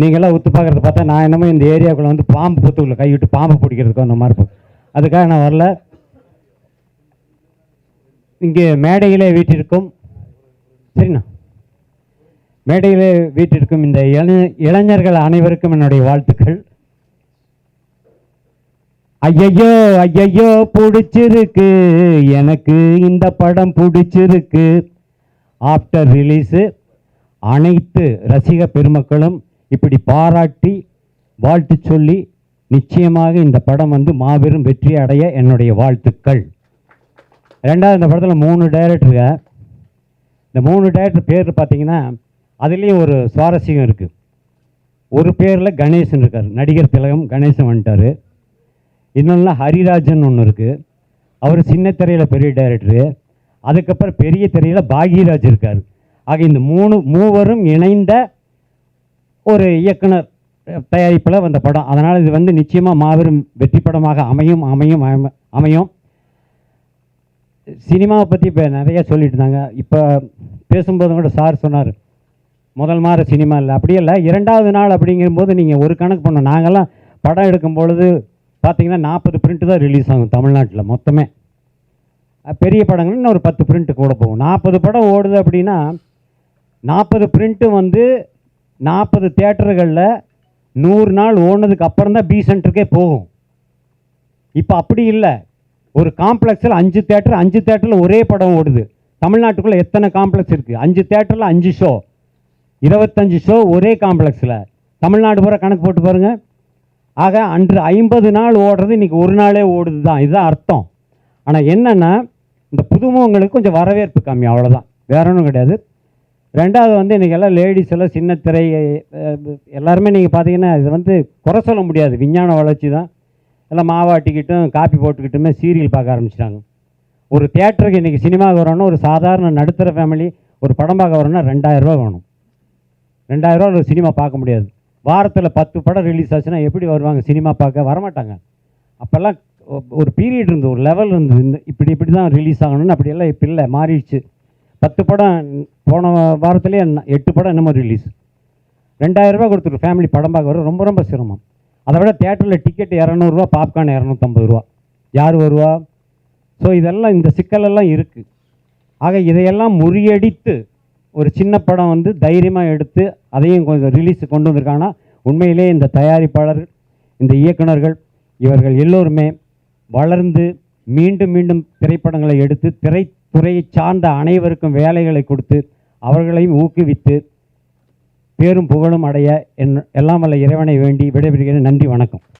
நீங்களாம் உத்து பார்க்குறத பார்த்தா நான் என்னமோ இந்த ஏரியாவுக்குள்ளே வந்து பாம்பு புத்துக்குள்ள கைவிட்டு பாம்பு பிடிக்கிறதுக்கோ அந்த மாதிரி இருக்கும். அதுக்காக நான் வரல. இங்கே மேடையிலே வீட்டிற்கும் சரிண்ணா மேடையிலே வீட்டிற்கும் இந்த இளைஞர்கள் அனைவருக்கும் என்னுடைய வாழ்த்துக்கள். ஐயையோ ஐயையோ பிடிச்சிருக்கு, எனக்கு இந்த படம் பிடிச்சிருக்கு. ஆஃப்டர் ரிலீஸு அனைத்து ரசிக பெருமக்களும் இப்படி பாராட்டி வாழ்த்து சொல்லி நிச்சயமாக இந்த படம் வந்து மாபெரும் வெற்றி அடைய என்னுடைய வாழ்த்துக்கள். ரெண்டாவது, இந்த படத்தில் 3 டைரக்டருங்க. இந்த 3 டைரக்டர் பேர் பார்த்தீங்கன்னா அதுலேயும் ஒரு சுவாரஸ்யம் இருக்குது. ஒரு பேரில் கணேசன் இருக்கார், நடிகர் திலகம் கணேசன் வந்துட்டார். இன்னொன்று ஹரிராஜன் ஒன்று இருக்குது, அவர் சின்ன திரையில் பெரிய டைரக்டரு. அதுக்கப்புறம் பெரிய திரையில் பாக்யராஜ் இருக்கார். ஆக இந்த மூவரும் இணைந்த ஒரு இயக்குனர் தயாரிப்பில் வந்த படம். அதனால் இது வந்து நிச்சயமாக மாபெரும் வெற்றி படமாக அமையும். சினிமாவை பற்றி இப்போ நிறைய சொல்லிட்டு இருந்தாங்க. இப்போ பேசும்போது கூட சார் சொன்னார், முதல் மாதிரி சினிமா இல்லை, அப்படியே இல்லை. 2வது நாள் அப்படிங்கும்போது நீங்கள் ஒரு கணக்கு பண்ணோம். நாங்கள்லாம் படம் எடுக்கும் பொழுது பார்த்தீங்கன்னா 40 பிரிண்ட்டு தான் ரிலீஸ் ஆகும் தமிழ்நாட்டில் மொத்தமே. பெரிய படங்கள் இன்னும் ஒரு 10 பிரிண்ட்டு கூட போகும். 40 படம் ஓடுது அப்படின்னா 40 பிரிண்ட்டு வந்து 40 தியேட்டர்களில் 100 நாள் ஓடுனதுக்கு அப்புறம் தான் பி சென்டருக்கே போகும். இப்போ அப்படி இல்லை. ஒரு காம்ப்ளெக்ஸில் 5 தேட்டரில் ஒரே படம் ஓடுது. தமிழ்நாட்டுக்குள்ளே எத்தனை காம்ப்ளெக்ஸ் இருக்குது? 5 தேட்டரில் 5 ஷோ, 25 ஷோ ஒரே காம்ப்ளெக்ஸில். தமிழ்நாடு பூரா கணக்கு போட்டு பாருங்கள். ஆக அன்று 50 நாள் ஓடுறது இன்றைக்கி ஒரு நாளே ஓடுது தான், இதுதான் அர்த்தம். ஆனால் என்னென்னா இந்த புதுமுகங்களுக்கு கொஞ்சம் வரவேற்பு கம்மி, அவ்வளோதான், வேற ஒன்றும் கிடையாது. ரெண்டாவது வந்து இன்றைக்கி எல்லாம் லேடிஸ் எல்லாம் சின்ன திரை எல்லாருமே நீங்கள் பார்த்தீங்கன்னா இது வந்து குறை சொல்ல முடியாது, விஞ்ஞான வளர்ச்சி தான். எல்லாம் மாவாட்டிக்கிட்டும் காப்பி போட்டுக்கிட்டுமே சீரியல் பார்க்க ஆரம்பிச்சிட்டாங்க. ஒரு தியேட்டருக்கு இன்றைக்கி சினிமாவுக்கு வரணும்னா ஒரு சாதாரண நடுத்தர ஃபேமிலி ஒரு படம் பார்க்க வரணும்னா 2000 ரூபா வேணும். 2000 ரூபா ஒரு சினிமா பார்க்க முடியாது. வாரத்தில் 10 படம் ரிலீஸ் ஆச்சுன்னா எப்படி வருவாங்க சினிமா பார்க்க? வரமாட்டாங்க. அப்போல்லாம் ஒரு பீரியட் இருந்து, ஒரு லெவல் இருந்து, இந்த இப்படி தான் ரிலீஸ் ஆகணும்னு. அப்படியெல்லாம் இப்போ இல்லை, மாறிடுச்சு. 10 படம் போன வாரத்துலேயே 8 படம் என்னமோ ரிலீஸ். 2000 ரூபா கொடுத்துட்டு ஃபேமிலி படம் பார்க்க வர ரொம்ப ரொம்ப சிரமம். அதை விட தேட்டரில் டிக்கெட் 200 ரூபா, பாப்கார்ன் 250 ரூபா, யார் வருவா? ஸோ இதெல்லாம் இந்த சிக்கலெல்லாம் இருக்குது. ஆக இதையெல்லாம் முறியடித்து ஒரு சின்ன படம் வந்து தைரியமாக எடுத்து அதையும் கொஞ்சம் ரிலீஸு கொண்டு வந்திருக்காங்கன்னா உண்மையிலே இந்த தயாரிப்பாளர்கள், இந்த இயக்குனர்கள், இவர்கள் எல்லோருமே வளர்ந்து மீண்டும் மீண்டும் திரைப்படங்களை எடுத்து திரைத்துறையை சார்ந்த அனைவருக்கும் வேலைகளை கொடுத்து அவர்களையும் ஊக்குவித்து பேரும் புகழும் அடைய எல்லாம் வல்ல இறைவனை வேண்டி விடைபெறுகிறேன். நன்றி, வணக்கம்.